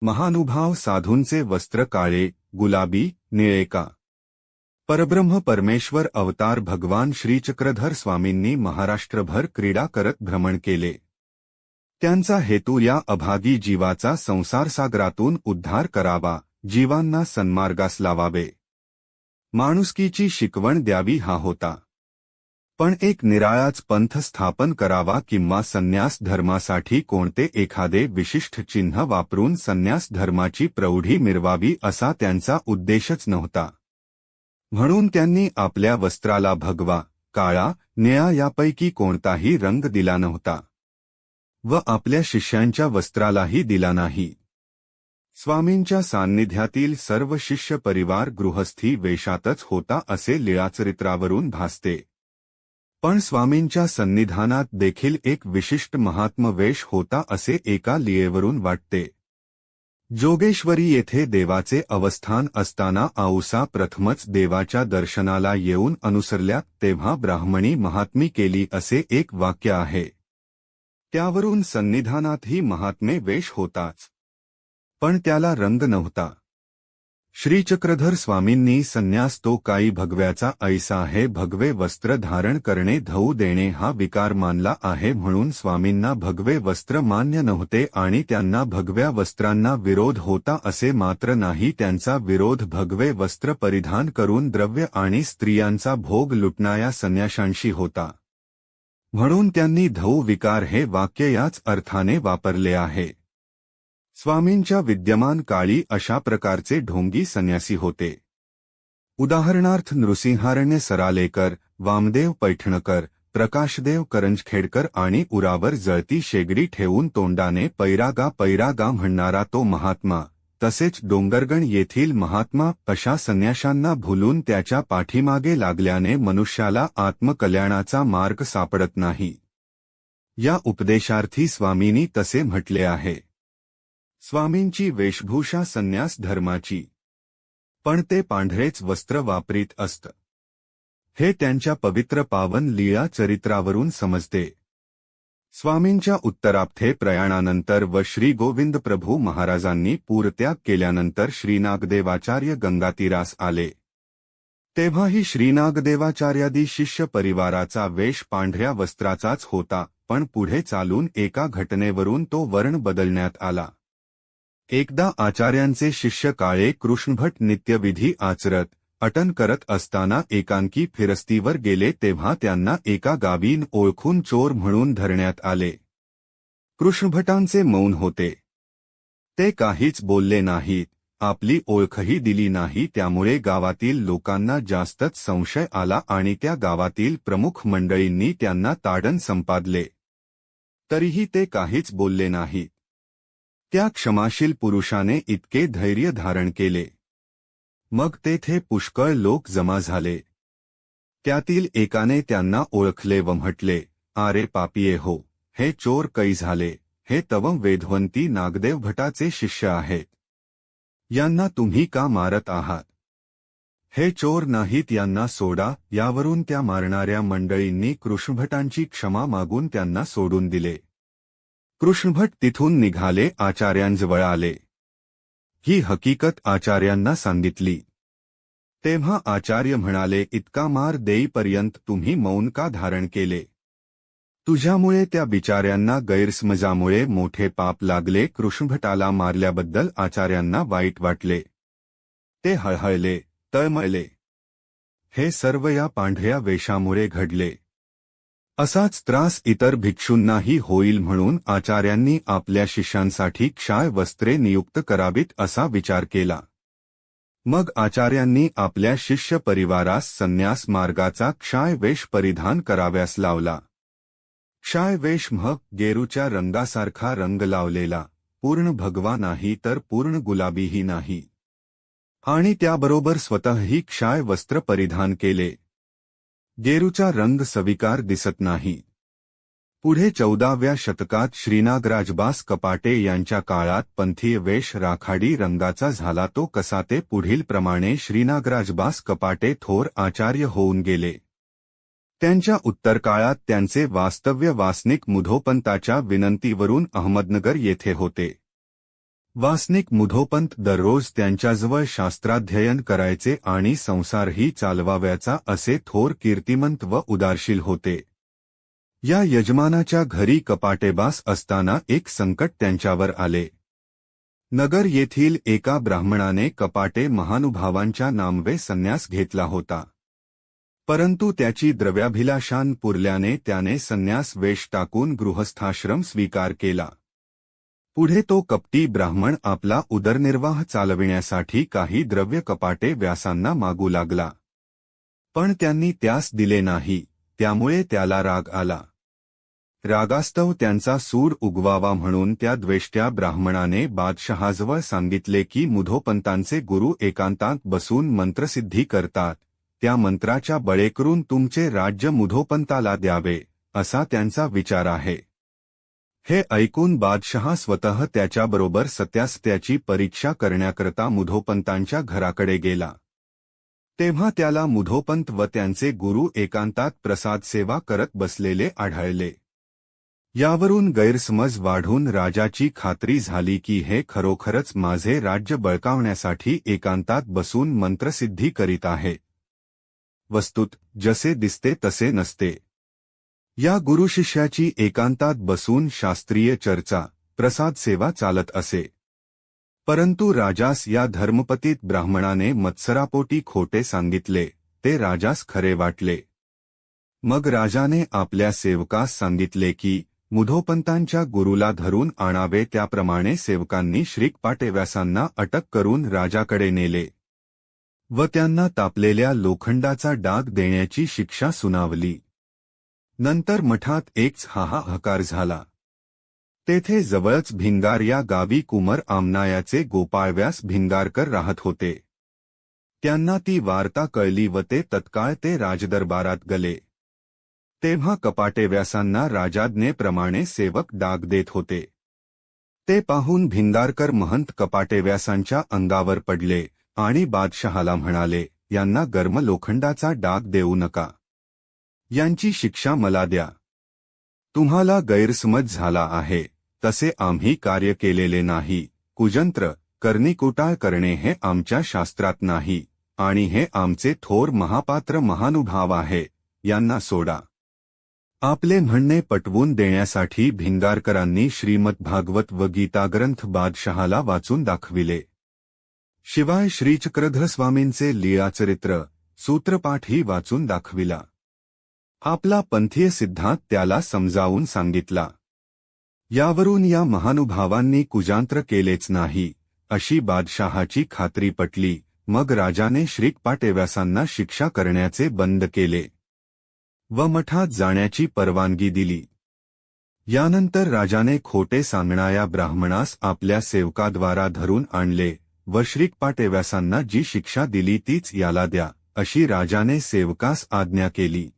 महानुभाव साधूंचे वस्त्र काळे, गुलाबी, निळे का? परब्रह्म परमेश्वर अवतार भगवान श्रीचक्रधर स्वामींनी महाराष्ट्रभर क्रीडा करत भ्रमण केले. त्यांचा हेतू या अभागी जीवाचा संसारसागरातून उद्धार करावा, जीवांना सन्मार्गास लावावे, माणुसकीची शिकवण द्यावी हा होता. पण एक निराळाच पंथ स्थापन करावा किंवा संन्यास धर्मासाठी कोणते एखादे विशिष्ट चिन्ह वापरून संन्यास धर्माची प्रौढी मिरवावी असा त्यांचा उद्देशच नव्हता. म्हणून त्यांनी आपल्या वस्त्राला भगवा, काळा, निळा यापैकी कोणताही रंग दिला नव्हता व आपल्या शिष्यांच्या वस्त्रालाही दिला नाही. स्वामींच्या सान्निध्यातील सर्व शिष्य परिवार गृहस्थी वेशातच होता असे लीळाचरित्रावरून भासते. पण स्वामींच्या सन्निधानात देखील एक विशिष्ट महात्म वेश होता असे एका लीळेवरून वाटते. जोगेश्वरी येथे देवाचे अवस्थान असताना आऊसा प्रथमच देवाच्या दर्शनाला येऊन अनुसरल्या तेव्हा ब्राह्मणी महात्मी केली असे एक वाक्य आहे. त्यावरून सन्निधानातही महात्मे वेश होताच, पण त्याला रंग नव्हता. श्रीचक्रधर स्वामींनी संन्यास तो काही भगव्याचा ऐसा आहे भगवे वस्त्र धारण करणे धवू देणे हा विकार मानला आहे म्हणून स्वामींना भगवे वस्त्र मान्य नव्हते आणि त्यांना भगव्या वस्त्रांना विरोध होता असे मात्र नाही. त्यांचा विरोध भगवे वस्त्र परिधान करून द्रव्य आणि स्त्रियांचा भोग लुटणाऱ्या संन्याशांशी होता. म्हणून त्यांनी धवू विकार हे वाक्य याच अर्थाने वापरले आहे. स्वामींच्या विद्यमान काळी अशा प्रकारचे ढोंगी संन्यासी होते. उदाहरणार्थ नृसिंहारण्य सरालेकर, वामदेव पैठणकर, प्रकाशदेव करंजखेडकर आणि उरावर जळती शेगडी ठेवून तोंडाने पैरागा पैरागा म्हणणारा तो महात्मा, तसेच डोंगरगण येथील महात्मा अशा संन्याशांना भुलून त्याच्या पाठीमागे लागल्याने मनुष्याला आत्मकल्याणाचा मार्ग सापडत नाही. या उपदेशार्थी स्वामींनी तसे म्हटले आहे. स्वामींची वेशभूषा संन्यास धर्माची, पण ते पांढरेच वस्त्र वापरीत असत हे त्यांच्या पवित्र पावन लीळा चरित्रावरून समजते. स्वामींच्या उत्तरार्थे प्रयाणानंतर व श्री गोविंद प्रभू महाराजांनी पूरत्याग केल्यानंतर श्रीनागदेवाचार्य गंगातीरास आले. तेव्हाही श्रीनागदेवाचार्यादी शिष्य परिवाराचा वेश पांढऱ्या वस्त्राचाच होता, पण पुढे चालून एका घटनेवरून तो वर्ण बदलण्यात आला. एकदा आचार्यांचे शिष्य काळे कृष्णभट नित्यविधी आचरत अटन करत असताना एकांकी फिरस्तीवर गेले तेव्हा त्यांना एका गावीन ओळखून चोर म्हणून धरण्यात आले. कृष्णभटांचे मौन होते. ते काहीच बोलले नाहीत, आपली ओळखही दिली नाही. त्यामुळे गावातील लोकांना जास्तच संशय आला आणि त्या गावातील प्रमुख मंडळींनी त्यांना ताडण संपादले. तरीही ते काहीच बोलले नाहीत. त्या क्षमाशील पुरुषाने इतके धैर्य धारण केले. मग तेथे पुष्कळ लोक जमा झाले. त्यातील एकाने त्यांना ओळखले व म्हटले, आरे पापिये हो, हे चोर कै झाले, हे तवं वेधवंती नागदेव भटाचे शिष्य आहेत. यांना तुम्ही का मारत आहात? हे चोर नाहीत, यांना सोडा. यावरून त्या मारणाऱ्या मंडळींनी कृष्णभटांची क्षमा मागून त्यांना सोडून दिले. कृष्णभट तिथून निघाले, आचार्यांजवळ आले. ही हकीकत आचार्यांना सांगितली. तेव्हा आचार्य म्हणाले, इतका मार देईपर्यंत तुम्ही मौन का धारण केले? तुझ्यामुळे त्या बिचाऱ्यांना गैरसमजामुळे मोठे पाप लागले. कृष्णभटाला मारल्याबद्दल आचार्यांना वाईट वाटले. ते हळहळले, तळमळले. हे सर्व या पांढऱ्या वेशामुळे घडले. असाच त्रास इतर भिक्षूंनाही होईल म्हणून आचार्यांनी आपल्या शिष्यांसाठी क्षाय वस्त्रे नियुक्त करावीत असा विचार केला. मग आचार्यांनी आपल्या शिष्य परिवारास संन्यास मार्गाचा क्षाय वेश परिधान कराव्यास लावला. क्षाय वेश गेरूच्या रंगासारखा रंग लावलेला, पूर्ण भगवा नाही तर पूर्ण गुलाबीही नाही, आणि त्याबरोबर स्वतःही क्षाय वस्त्र परिधान केले. गेरूचा रंग सविकार दिसत नाही. पुढे 14व्या शतकात श्रीनागराजबास कपाटे यांच्या काळात पंथीय वेश राखाडी रंगाचा झाला. तो कसा ते पुढील प्रमाणे श्रीनागराजबास कपाटे थोर आचार्य होऊन गेले. त्यांच्या उत्तरकाळात त्यांचे वास्तव्य वासनिक मुधोपंताच्या विनंतीवरून अहमदनगर येथे होते. वासनिक मुधोपंत दररोज त्यांच्याजवळ शास्त्राध्ययन करायचे आणि संसारही चालवाव्याचा असे थोर कीर्तिमंत व उदारशील होते. या यजमानाच्या घरी कपाटेबास असताना एक संकट त्यांच्यावर आले. नगर येथील एका ब्राह्मणाने कपाटे महानुभावांच्या नामवे संन्यास घेतला होता. परंतु त्याची द्रव्याभिलाषान पुरल्याने त्याने संन्यास वेश टाकून गृहस्थाश्रम स्वीकार केला. पुढे तो कपटी ब्राह्मण आपला उदरनिर्वाह चालविण्यासाठी काही द्रव्य कपाटे व्यासांना मागू लागला. पण त्यांनी त्यास दिले नाही, त्यामुळे त्याला राग आला. रागास्तव त्यांचा सूड उगवावा म्हणून त्या द्वेष्ट्या ब्राह्मणाने बादशहाजवळ सांगितले की मुधोपंतांचे गुरु एकांतात बसून मंत्रसिद्धी करतात, त्या मंत्राच्या बळेकरून तुमचे राज्य मुधोपंताला द्यावे, असा त्यांचा विचार आहे. हे ऐकून बादशहा स्वतः त्याच्याबरोबर सत्यासत्याची परीक्षा करण्याकरता मुधोपंतांच्या घराकडे गेला. तेव्हा त्याला मुधोपंत व त्यांचे गुरु एकांतात प्रसाद सेवा करत बसलेले आढळले. यावरून गैरसमज वाढून राजाची खात्री झाली की हे खरोखरच माझे राज्य बळकावण्यासाठी एकांतात बसून मंत्रसिद्धी करीत आहे. वस्तुत जसे दिसते तसे नसते. या गुरुशिष्याची एकांतात बसून शास्त्रीय चर्चा, प्रसाद सेवा चालत असे. परंतु राजास या धर्मपतीत ब्राह्मणाने मत्सरापोटी खोटे सांगितले, ते राजास खरे वाटले. मग राजाने आपल्या सेवकास सांगितले की मुधोपंतांच्या गुरुला धरून आणावे. त्याप्रमाणे सेवकांनी श्रीकपाटेव्यासांना अटक करून राजाकडे नेले व त्यांना तापलेल्या लोखंडाचा डाग देण्याची शिक्षा सुनावली. नंतर मठात एकच हाहाकार झाला. तेथे जवळच भिंगार या गावी कुमर आमनायाचे गोपाळव्यास भिंगारकर राहत होते. त्यांना ती वार्ता कळली व ते तत्काळ ते राजदरबारात गेले. तेव्हा कपाटेव्यासांना राजाज्ञेप्रमाणे सेवक डाग देत होते. ते पाहून भिंगारकर महंत कपाटेव्यासांच्या अंगावर पडले आणि बादशहाला म्हणाले, यांना गर्म लोखंडाचा डाग देऊ नका. यांची शिक्षा मला द्या. तुम्हाला गैरसमज झाला आहे, तसे आम्ही कार्य केलेले नाही. कुजंत्र, कर्णिकुटाळ करणे हे आमच्या शास्त्रात नाही आणि हे आमचे थोर महापात्र महानुभाव आहे, यांना सोडा. आपले म्हणणे पटवून देण्यासाठी भिंगारकरांनी श्रीमद्भागवत व गीताग्रंथ बादशहाला वाचून दाखविले. शिवाय श्रीचक्रधर स्वामींचे लीळाचरित्र, सूत्रपाठही वाचून दाखविला. आपला पंथीय सिद्धांत त्याला समजावून सांगितला. यावरून या महानुभावांनी कुजांत्र केलेच नाही, अशी बादशहाची खात्री पटली. मग राजाने श्रीकपाटेव्यासांना शिक्षा करण्याचे बंद केले व मठात जाण्याची परवानगी दिली. यानंतर राजाने खोटे सांगणाऱ्या ब्राह्मणास आपल्या सेवकाद्वारा धरून आणले व श्रीकपाटेव्यासांना जी शिक्षा दिली तीच याला द्या, अशी राजाने सेवकास आज्ञा केली.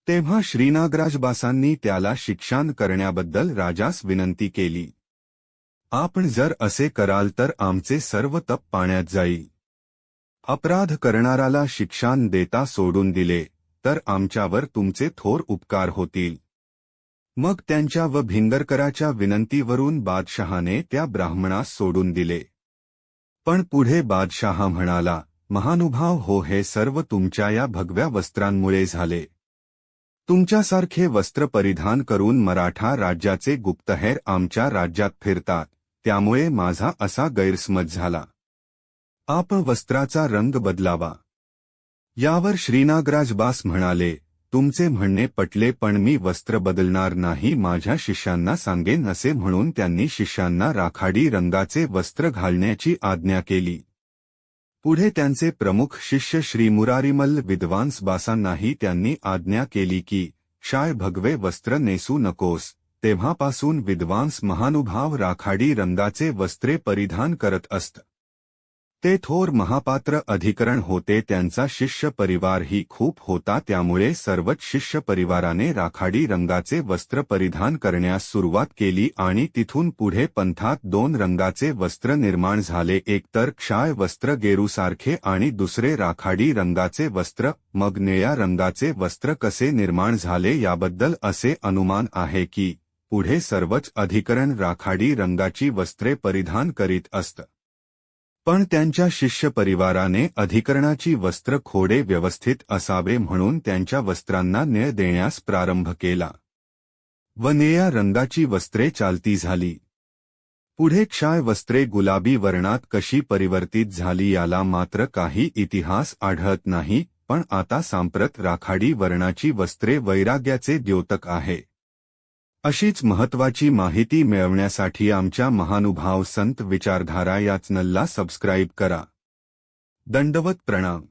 तेव्हा श्रीनागराजबासांनी त्याला शिक्षान करण्याबद्दल राजास विनंती केली. आपण जर असे कराल तर आमचे सर्व तप पाण्यात जाईल. अपराध करणाराला शिक्षान देता सोडून दिले तर आमच्यावर तुमचे थोर उपकार होतील. मग त्यांच्या व भिंगरकराच्या विनंतीवरून बादशहाने त्या ब्राह्मणास सोडून दिले. पण पुढे बादशहा म्हणाला, महानुभाव हो, हे सर्व तुमच्या या भगव्या वस्त्रांमुळे झाले. तुमच्यासारखे वस्त्र परिधान करून मराठा राज्याचे गुप्तहेर आमच्या राज्यात फिरतात, त्यामुळे माझा असा गैरसमज झाला. आपण वस्त्राचा रंग बदलावा. यावर श्रीनागराजबास म्हणाले, तुमचे म्हणणे पटले, पण मी वस्त्र बदलणार नाही. माझ्या शिष्यांना सांगेन असे म्हणून त्यांनी शिष्यांना राखाडी रंगाचे वस्त्र घालण्याची आज्ञा केली. पुढे त्यांचे प्रमुख शिष्य श्री मुरारीमल विद्वांसबासांनाही त्यांनी आज्ञा केली की शाय भगवे वस्त्र नेसू नकोस. तेव्हापासून विद्वांस महानुभाव राखाडी रंगाचे वस्त्रे परिधान करत असत. ते थोर महापात्र अधिकरण होते. त्यांचा शिष्य परिवारही खूप होता, त्यामुळे सर्वच शिष्य परिवाराने राखाडी रंगाचे वस्त्र परिधान करण्यास सुरुवात केली आणि तिथून पुढे पंथात दोन रंगाचे वस्त्र निर्माण झाले, एक तर क्षाय वस्त्र गेरूसारखे आणि दुसरे राखाडी रंगाचे वस्त्र. मग निळ्या रंगाचे वस्त्र कसे निर्माण झाले याबद्दल असे अनुमान आहे की पुढे सर्वच अधिकरण राखाडी रंगाची वस्त्रे परिधान करीत असत. पण त्यांच्या शिष्य परिवाराने अधिकरणाची वस्त्र खोडे व्यवस्थित असावे म्हणून त्यांच्या वस्त्रांना निळ देण्यास प्रारंभ केला व निळ्या रंगाची वस्त्रे चालती झाली. पुढे क्षाय वस्त्रे गुलाबी वर्णात कशी परिवर्तित झाली याला मात्र काही इतिहास आढळत नाही, पण आता सांप्रत राखाडी वर्णाची वस्त्रे वैराग्याचे द्योतक आहे. अशीच महत्त्वाची माहिती मिळवण्यासाठी आमच्या महानुभाव संत विचारधारा या चॅनलला सबस्क्राईब करा. दंडवत प्रणाम.